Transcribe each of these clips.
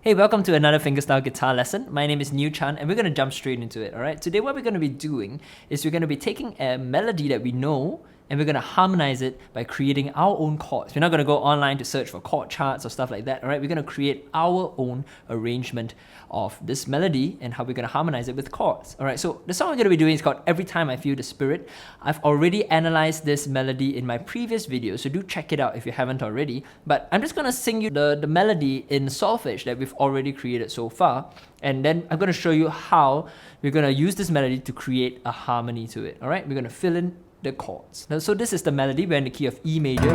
Hey, welcome to another fingerstyle guitar lesson. My name is New Chan and we're going to jump straight into it, alright? Today what we're going to be doing is we're going to be taking a melody that we know and we're going to harmonize it by creating our own chords. We're not going to go online to search for chord charts or stuff like that, alright? We're going to create our own arrangement of this melody and how we're going to harmonize it with chords, alright? So the song we're going to be doing is called Every Time I Feel the Spirit. I've already analyzed this melody in my previous video, so do check it out if you haven't already. But I'm just going to sing you the melody in solfege that we've already created so far, and then I'm going to show you how we're going to use this melody to create a harmony to it, alright? We're going to fill in the chords. Now, so this is the melody. We're in the key of E major.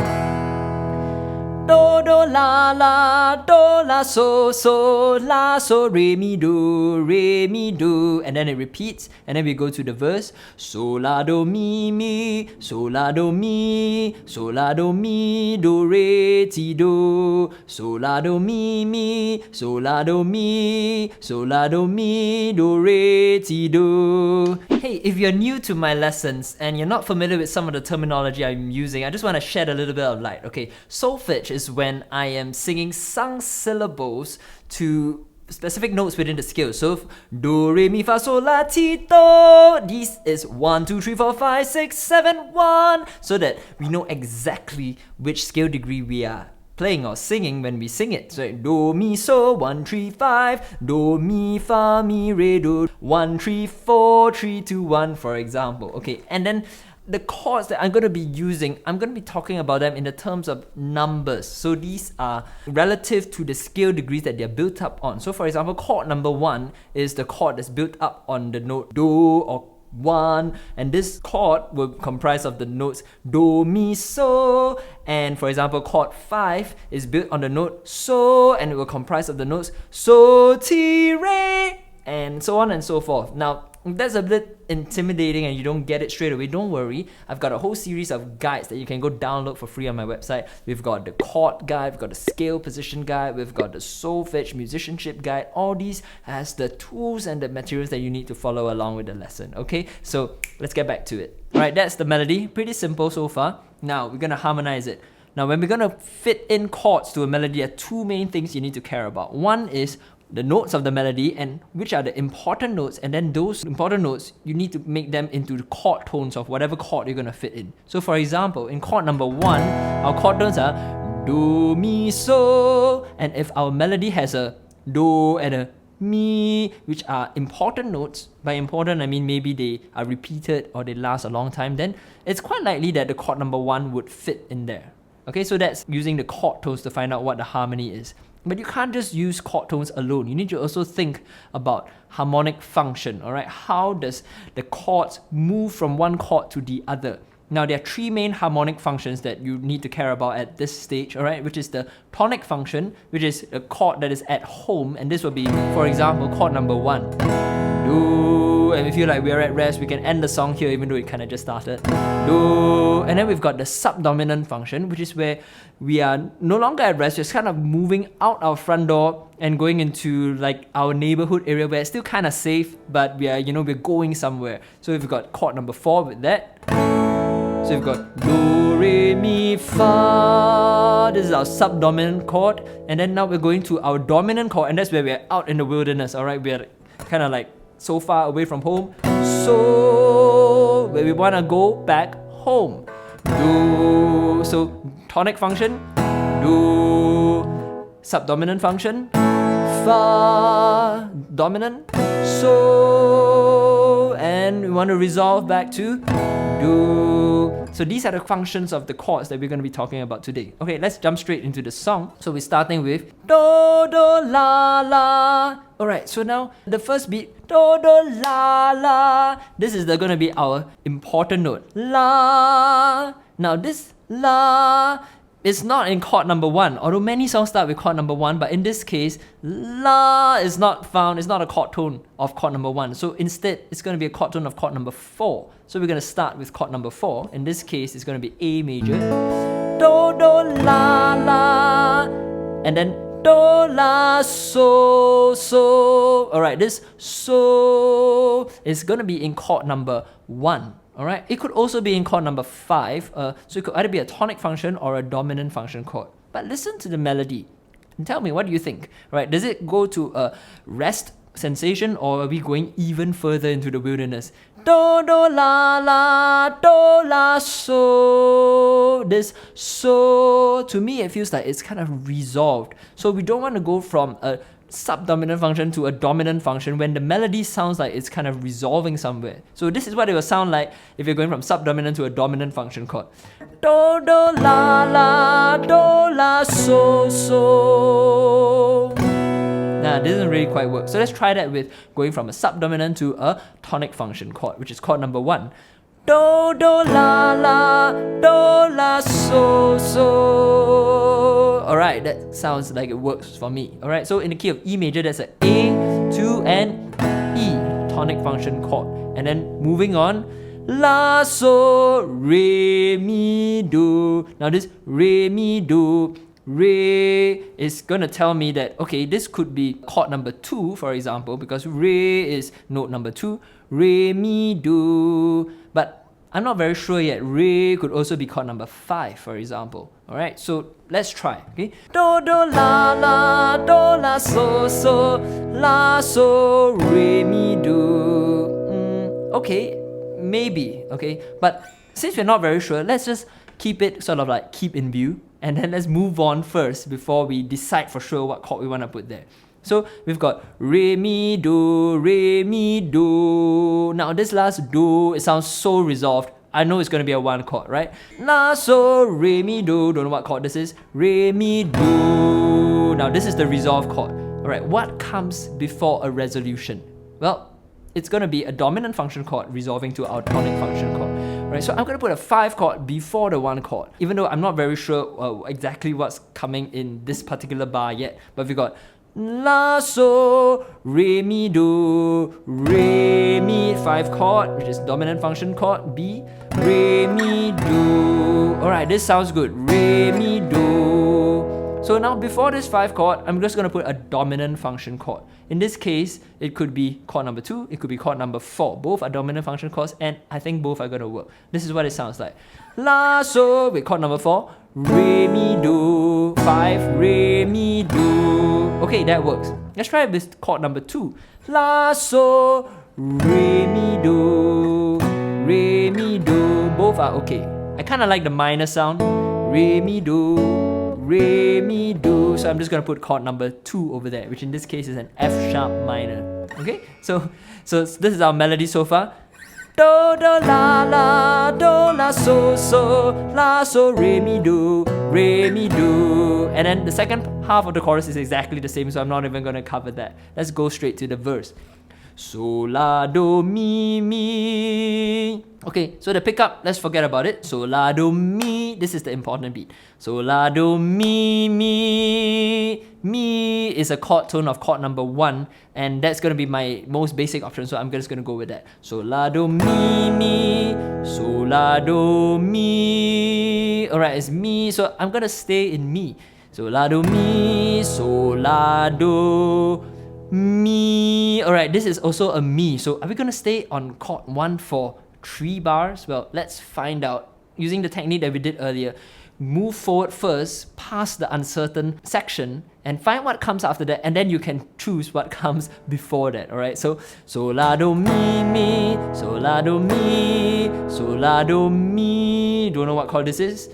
Do, do, la, la, do, la, so, la, so, re, mi, do, and then it repeats, and then we go to the verse. So, la, do, mi, so, la, do, mi, so, la, do, mi, do, re, ti, do, so, la, do, mi, so, la, do, mi, so, la, do, mi, do, re, ti, do. Hey, if you're new to my lessons and you're not familiar with some of the terminology I'm using, I just want to shed a little bit of light, okay? Solfege is when I am singing sung syllables to specific notes within the scale. So do, re, mi, fa, sol, la, ti, do. This is 1, 2, 3, 4, 5, 6, 7, 1. So that we know exactly which scale degree we are playing or singing when we sing it. So do, mi, so, 1, 3, 5. Do, mi, fa, mi, re, do. 1, 3, 4, 3, 2, 1, for example. Okay, and then the chords that I'm going to be using, I'm going to be talking about them in the terms of numbers. So these are relative to the scale degrees that they're built up on. So for example, chord number 1 is the chord that's built up on the note do or 1, and this chord will comprise of the notes do, mi, so, and for example, chord 5 is built on the note so, and it will comprise of the notes so, ti, re, and so on and so forth. Now, if that's a bit intimidating and you don't get it straight away, don't worry. I've got a whole series of guides that you can go download for free on my website. We've got the chord guide, we've got the scale position guide, we've got the solfege musicianship guide. All these has the tools and the materials that you need to follow along with the lesson, okay? So let's get back to it. Alright, that's the melody. Pretty simple so far. Now we're going to harmonize it. Now when we're going to fit in chords to a melody, there are two main things you need to care about. One is the notes of the melody and which are the important notes, and then those important notes you need to make them into the chord tones of whatever chord you're going to fit in. So for example, in chord number 1, our chord tones are do, mi, so, and if our melody has a do and a mi, which are important notes, by important I mean maybe they are repeated or they last a long time, then it's quite likely that the chord number 1 would fit in there. Okay, so that's using the chord tones to find out what the harmony is. But you can't just use chord tones alone. You need to also think about harmonic function, alright? How does the chords move from one chord to the other? Now, there are three main harmonic functions that you need to care about at this stage, alright? Which is the tonic function, which is a chord that is at home, and this will be, for example, chord number 1. Do, and we feel like we're at rest, we can end the song here even though it kind of just started. Do, and then we've got the subdominant function, which is where we are no longer at rest, just kind of moving out our front door and going into like our neighborhood area where it's still kind of safe, but we are, we're going somewhere. So we've got chord number 4 with that. So we've got do, re, mi, fa. This is our subdominant chord, and then now we're going to our dominant chord, and that's where we're out in the wilderness, alright? We're kind of like so far away from home, so where we want to go back home. Do, so tonic function, do, subdominant function, fa, dominant, so, and we want to resolve back to do. So these are the functions of the chords that we're going to be talking about today. Okay, let's jump straight into the song. So we're starting with do, do, la, la. Alright, so now the first beat, do, do, la, la. This is going to be our important note, la. Now this la is not in chord number 1, although many songs start with chord number 1, but in this case, la is not found, it's not a chord tone of chord number 1. So instead, it's going to be a chord tone of chord number 4. So we're going to start with chord number 4. In this case, it's going to be A major, do, do, la, la, and then do, la, so, so. Alright, this so is going to be in chord number 1. Alright, it could also be in chord number 5, so it could either be a tonic function or a dominant function chord. But listen to the melody. Tell me, what do you think? Right? Does it go to a rest sensation, or are we going even further into the wilderness? Do, do, la, la, do, la, so. This so, to me, it feels like it's kind of resolved. So we don't want to go from a subdominant function to a dominant function when the melody sounds like it's kind of resolving somewhere. So this is what it will sound like if you're going from subdominant to a dominant function chord. Do, do, la, la, do, la, so, so. Nah, this doesn't really quite work. So let's try that with going from a subdominant to a tonic function chord, which is chord number 1. Do, do, la, la, do, la, so, so. Alright, that sounds like it works for me. Alright, so in the key of E major, that's a A, 2, and E tonic function chord. And then moving on, la, so, re, mi, do. Now this re, mi, do, re is gonna tell me that, okay, this could be chord number 2, for example, because re is note number 2, re, mi, do, but I'm not very sure yet. Re could also be chord number 5, for example. Alright, so let's try. Okay, do, do, la, la, do, la, so, so, la, so, re, mi, do. Okay, maybe, okay, but since we're not very sure, let's just keep it sort of like keep in view, and then let's move on first before we decide for sure what chord we want to put there. So we've got re, mi, do, re, mi, do. Now this last do, it sounds so resolved. I know it's going to be a 1 chord, right? La, so, re, mi, do. Don't know what chord this is. Re, mi, do. Now this is the resolved chord. Alright, what comes before a resolution? Well, it's going to be a dominant function chord resolving to our tonic function chord. Right, so I'm going to put a 5 chord before the 1 chord, even though I'm not very sure exactly what's coming in this particular bar yet. But we've got la, so, re, mi, do, re, mi, 5 chord, which is dominant function chord, B, re, mi, do. Alright, this sounds good. Re, mi, do. So now before this 5 chord, I'm just going to put a dominant function chord. In this case, it could be chord number 2, it could be chord number 4. Both are dominant function chords, and I think both are going to work. This is what it sounds like. La, so, with chord number 4, re, mi, do, 5, re, mi, do. Okay, that works. Let's try it with chord number 2. La, so, re, mi, do, re, mi, do. Both are okay. I kind of like the minor sound. Re, mi, do, re, mi, do. So I'm just going to put chord number 2 over there, which in this case is an F sharp minor. Okay, so this is our melody so far. Do, do, la, la, do, la, so, so, la, so, re, mi, do, re, mi, do. And then the second half of the chorus is exactly the same, so I'm not even going to cover that. Let's go straight to the verse. So, la, do, mi, mi. Okay, so the pickup, let's forget about it. So, la, do, mi. This is the important beat. So, la, do, mi, mi. Mi is a chord tone of chord number 1, and that's going to be my most basic option, so I'm just going to go with that. So, la, do, mi, mi. So, la, do, mi. Alright, it's mi, so I'm going to stay in mi. So, la, do, mi. So, la, do, mi. Alright, this is also a mi. So are we going to stay on chord 1 for 3 bars? Well, let's find out using the technique that we did earlier. Move forward first, past the uncertain section, and find what comes after that, and then you can choose what comes before that. Alright, so la, do, mi, mi. So la, do, mi. So la, do, mi. Don't know what chord this is.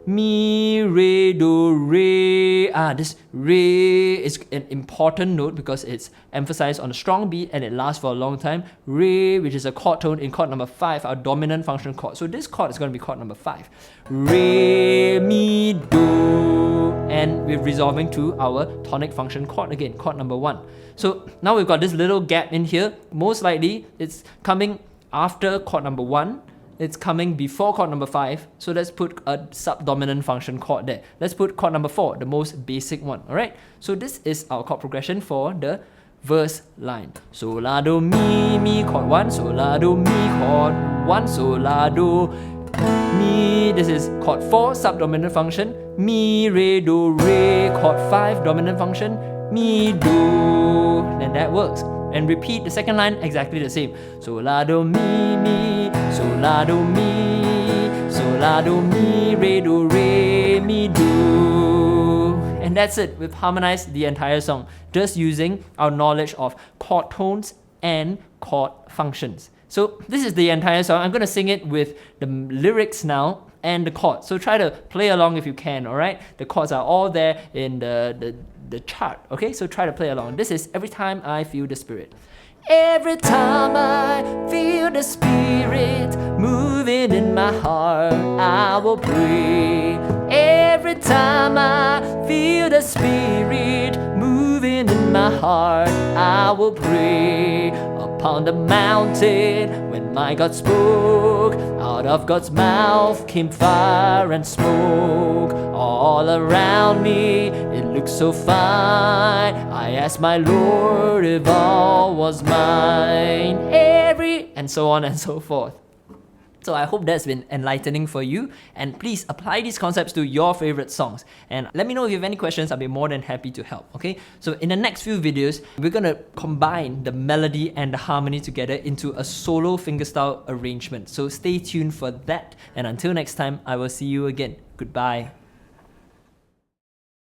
Mi, re, do, re. This re is an important note because it's emphasized on a strong beat and it lasts for a long time. Re, which is a chord tone in chord number 5, our dominant function chord. So this chord is going to be chord number 5. Re, mi, do. And we're resolving to our tonic function chord again, chord number 1. So now we've got this little gap in here. Most likely it's coming after chord number 1. It's coming before chord number 5, so let's put a subdominant function chord there. Let's put chord number 4, the most basic one. Alright, so this is our chord progression for the verse line. So la, do, mi, mi, chord 1. So la, do, mi, chord 1. So la, do, mi. This is chord 4, subdominant function. Mi, re, do, re, chord 5, dominant function. Mi, do. Then that works. And repeat the second line exactly the same. So la, do, mi, mi. So la, do, mi. So la, do, mi, re, do, re, mi, do. And And that's it. We've harmonized the entire song just using our knowledge of chord tones and chord functions. So this is the entire song. I'm going to sing it with the lyrics now and the chords. So try to play along if you can, alright? The chords are all there in the chart, okay? So try to play along. This is Every Time I Feel the Spirit. Every time I feel the Spirit moving in my heart, I will pray. Every time I feel the Spirit moving in my heart, I will pray. Upon the mountain, when my God spoke, out of God's mouth came fire and smoke. All around me, it looked so fine. I asked my Lord if all was mine. And so on and so forth. So I hope that's been enlightening for you, and please apply these concepts to your favorite songs. And let me know if you have any questions. I'll be more than happy to help, okay? So in the next few videos, we're gonna combine the melody and the harmony together into a solo fingerstyle arrangement. So stay tuned for that. And until next time, I will see you again. Goodbye.